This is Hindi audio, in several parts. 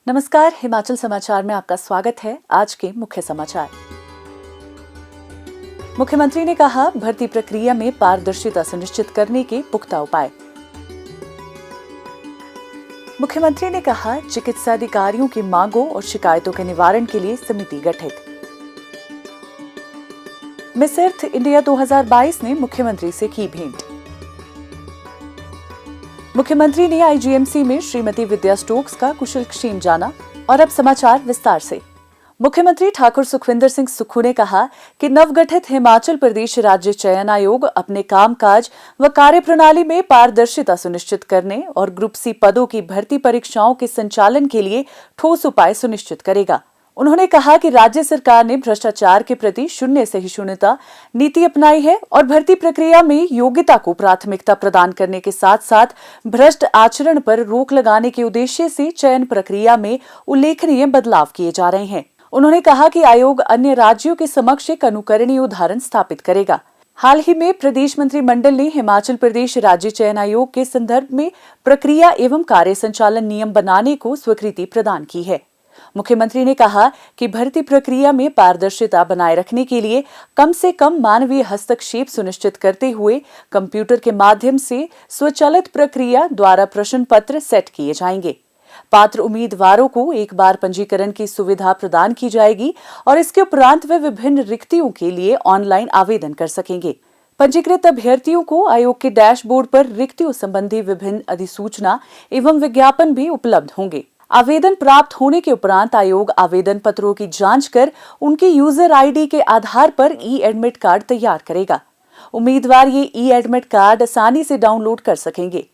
नमस्कार, हिमाचल समाचार में आपका स्वागत है। आज के मुख्य समाचार। मुख्यमंत्री ने कहा, भर्ती प्रक्रिया में पारदर्शिता सुनिश्चित करने के पुख्ता उपाय। मुख्यमंत्री ने कहा, चिकित्सा अधिकारियों की मांगों और शिकायतों के निवारण के लिए समिति गठित। मिस अर्थ इंडिया 2022 ने मुख्यमंत्री से की भेंट। मुख्यमंत्री ने आईजीएमसी में श्रीमती विद्या स्टोक्स का कुशलक्षेम जाना। और अब समाचार विस्तार से। मुख्यमंत्री ठाकुर सुखविंदर सिंह सुक्खू ने कहा कि नवगठित हिमाचल प्रदेश राज्य चयन आयोग अपने कामकाज व कार्यप्रणाली में पारदर्शिता सुनिश्चित करने और ग्रुप सी पदों की भर्ती परीक्षाओं के संचालन के लिए ठोस उपाय सुनिश्चित करेगा। उन्होंने कहा कि राज्य सरकार ने भ्रष्टाचार के प्रति शून्य सहिष्णुता नीति अपनाई है और भर्ती प्रक्रिया में योग्यता को प्राथमिकता प्रदान करने के साथ साथ भ्रष्ट आचरण पर रोक लगाने के उद्देश्य से चयन प्रक्रिया में उल्लेखनीय बदलाव किए जा रहे हैं। उन्होंने कहा कि आयोग अन्य राज्यों के समक्ष एक अनुकरणीय उदाहरण स्थापित करेगा। हाल ही में प्रदेश मंत्रिमंडल ने हिमाचल प्रदेश राज्य चयन आयोग के संदर्भ में प्रक्रिया एवं कार्य संचालन नियम बनाने को स्वीकृति प्रदान की है। मुख्यमंत्री ने कहा कि भर्ती प्रक्रिया में पारदर्शिता बनाए रखने के लिए कम से कम मानवीय हस्तक्षेप सुनिश्चित करते हुए कंप्यूटर के माध्यम से स्वचालित प्रक्रिया द्वारा प्रश्न पत्र सेट किए जाएंगे। पात्र उम्मीदवारों को एक बार पंजीकरण की सुविधा प्रदान की जाएगी और इसके उपरांत वे विभिन्न रिक्तियों के लिए ऑनलाइन आवेदन कर सकेंगे। पंजीकृत अभ्यर्थियों को आयोग के डैशबोर्ड पर रिक्तियों संबंधी विभिन्न अधिसूचना एवं विज्ञापन भी उपलब्ध होंगे। आवेदन प्राप्त होने के उपरांत आयोग आवेदन पत्रों की जांच कर उनके यूजर आईडी के आधार पर ई एडमिट कार्ड तैयार करेगा। उम्मीदवार ये ई एडमिट कार्ड आसानी से डाउनलोड कर सकेंगे।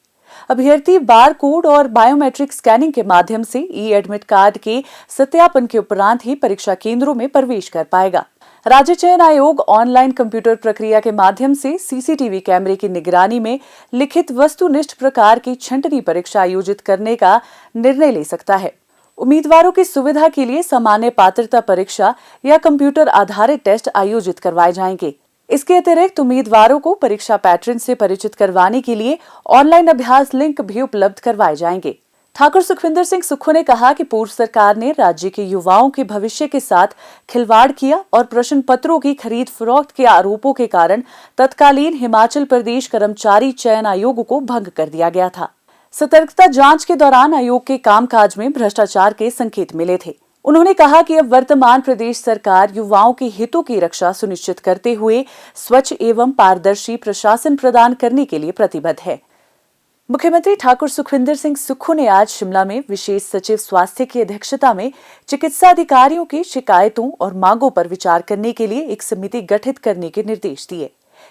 अभ्यर्थी बार कोड और बायोमेट्रिक स्कैनिंग के माध्यम से ई एडमिट कार्ड के सत्यापन के उपरांत ही परीक्षा केंद्रों में प्रवेश कर पाएगा। राज्य चयन आयोग ऑनलाइन कंप्यूटर प्रक्रिया के माध्यम से सीसीटीवी कैमरे की निगरानी में लिखित वस्तुनिष्ठ प्रकार की छंटनी परीक्षा आयोजित करने का निर्णय ले सकता है। उम्मीदवारों की सुविधा के लिए सामान्य पात्रता परीक्षा या कंप्यूटर आधारित टेस्ट आयोजित करवाए जाएंगे। इसके अतिरिक्त उम्मीदवारों को परीक्षा पैटर्न से परिचित करवाने के लिए ऑनलाइन अभ्यास लिंक भी उपलब्ध करवाए जाएंगे। ठाकुर सुखविंदर सिंह सुक्खू ने कहा कि पूर्व सरकार ने राज्य के युवाओं के भविष्य के साथ खिलवाड़ किया और प्रश्न पत्रों की खरीद फरोख्त के आरोपों के कारण तत्कालीन हिमाचल प्रदेश कर्मचारी चयन आयोग को भंग कर दिया गया था। सतर्कता जांच के दौरान आयोग के कामकाज में भ्रष्टाचार के संकेत मिले थे। उन्होंने कहा कि अब वर्तमान प्रदेश सरकार युवाओं के हितों की रक्षा सुनिश्चित करते हुए स्वच्छ एवं पारदर्शी प्रशासन प्रदान करने के लिए प्रतिबद्ध है। मुख्यमंत्री ठाकुर सुखविंदर सिंह सुक्खू ने आज शिमला में विशेष सचिव स्वास्थ्य की अध्यक्षता में चिकित्सा अधिकारियों की शिकायतों और मांगों पर विचार करने के लिए एक समिति गठित करने के निर्देश दिए।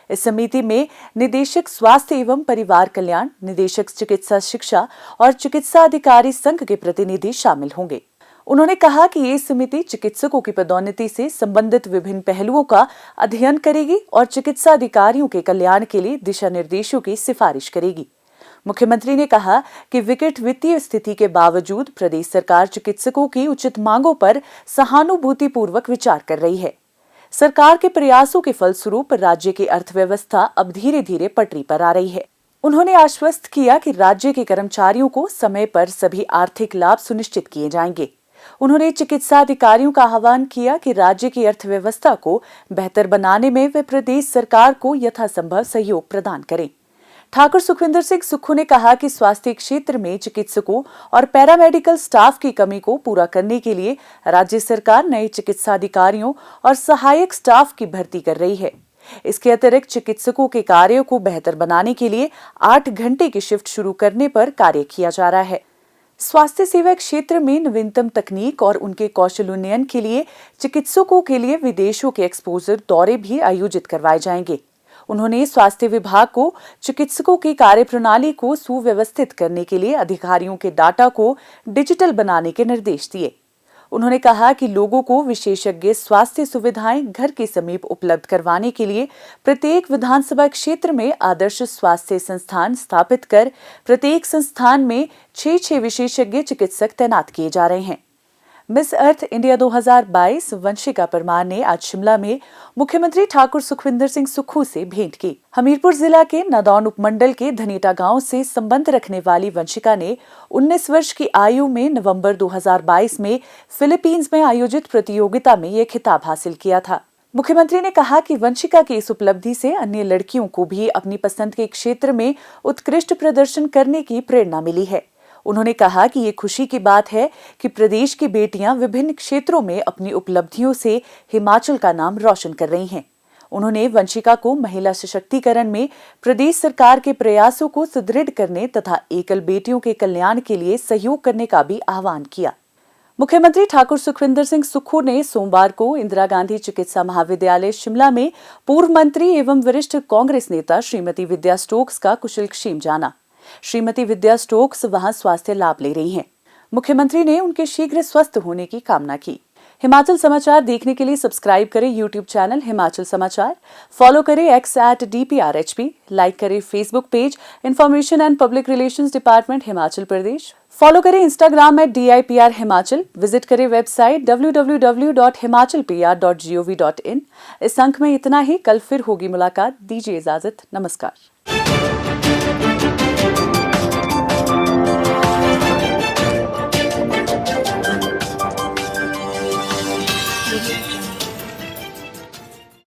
इस समिति में निदेशक स्वास्थ्य एवं परिवार कल्याण, निदेशक चिकित्सा शिक्षा और चिकित्सा अधिकारी संघ के प्रतिनिधि शामिल होंगे। उन्होंने कहा कि ये समिति चिकित्सकों की पदोन्नति से संबंधित विभिन्न पहलुओं का अध्ययन करेगी और चिकित्सा अधिकारियों के कल्याण के लिए दिशा निर्देशों की सिफारिश करेगी। मुख्यमंत्री ने कहा कि विकट वित्तीय स्थिति के बावजूद प्रदेश सरकार चिकित्सकों की उचित मांगों पर सहानुभूतिपूर्वक विचार कर रही है। सरकार के प्रयासों के फलस्वरूप राज्य की अर्थव्यवस्था अब धीरे धीरे पटरी पर आ रही है। उन्होंने आश्वस्त किया कि राज्य के कर्मचारियों को समय पर सभी आर्थिक लाभ सुनिश्चित किए जाएंगे। उन्होंने चिकित्सा अधिकारियों का आह्वान किया कि राज्य की अर्थव्यवस्था को बेहतर बनाने में वे प्रदेश सरकार को यथासंभव सहयोग प्रदान करें। ठाकुर सुखविंदर सिंह सुक्खू ने कहा कि स्वास्थ्य क्षेत्र में चिकित्सकों और पैरामेडिकल स्टाफ की कमी को पूरा करने के लिए राज्य सरकार नए चिकित्सा अधिकारियों और सहायक स्टाफ की भर्ती कर रही है। इसके अतिरिक्त चिकित्सकों के कार्यों को बेहतर बनाने के लिए 8 घंटे की शिफ्ट शुरू करने पर कार्य किया जा रहा है। स्वास्थ्य सेवा क्षेत्र में नवीनतम तकनीक और उनके कौशल उन्नयन के लिए चिकित्सकों के लिए विदेशों के एक्सपोजर दौरे भी आयोजित करवाए जाएंगे। उन्होंने स्वास्थ्य विभाग को चिकित्सकों की कार्यप्रणाली को सुव्यवस्थित करने के लिए अधिकारियों के डाटा को डिजिटल बनाने के निर्देश दिए। उन्होंने कहा कि लोगों को विशेषज्ञ स्वास्थ्य सुविधाएं घर के समीप उपलब्ध करवाने के लिए प्रत्येक विधानसभा क्षेत्र में आदर्श स्वास्थ्य संस्थान स्थापित कर प्रत्येक संस्थान में 6 विशेषज्ञ चिकित्सक तैनात किए जा रहे हैं। Miss Earth India 2022 Vanshika Parmar ने आज शिमला में मुख्यमंत्री ठाकुर सुखविंदर सिंह सुक्खू से भेंट की। हमीरपुर जिला के नादौन उपमंडल के धनीटा गांव से संबंध रखने वाली वंशिका ने 19 वर्ष की आयु में नवंबर 2022 में फिलीपींस में आयोजित प्रतियोगिता में ये खिताब हासिल किया था। मुख्यमंत्री ने कहा कि वंशिका की इस उपलब्धि से अन्य लड़कियों को भी अपनी पसंद के क्षेत्र में उत्कृष्ट प्रदर्शन करने की प्रेरणा मिली है। उन्होंने कहा कि ये खुशी की बात है कि प्रदेश की बेटियां विभिन्न क्षेत्रों में अपनी उपलब्धियों से हिमाचल का नाम रोशन कर रही हैं। उन्होंने वंशिका को महिला सशक्तिकरण में प्रदेश सरकार के प्रयासों को सुदृढ़ करने तथा एकल बेटियों के कल्याण के लिए सहयोग करने का भी आह्वान किया। मुख्यमंत्री ठाकुर सुखविंदर सिंह सुक्खू ने सोमवार को इंदिरा गांधी चिकित्सा महाविद्यालय शिमला में पूर्व मंत्री एवं वरिष्ठ कांग्रेस नेता श्रीमती विद्या स्टोक्स का कुशलक्षेम जाना। श्रीमती विद्या स्टोक्स वहां स्वास्थ्य लाभ ले रही हैं। मुख्यमंत्री ने उनके शीघ्र स्वस्थ होने की कामना की। हिमाचल समाचार देखने के लिए सब्सक्राइब करें यूट्यूब चैनल हिमाचल समाचार, फॉलो करें x@DPRHP, लाइक करें Facebook page information and public relations department Himachal Pradesh, follow करें इंस्टाग्राम @DIPR हिमाचल, विजिट करें वेबसाइट www.himachalpr.gov.in। इस अंक में इतना ही। कल फिर होगी मुलाकात। दीजिए इजाजत। नमस्कार।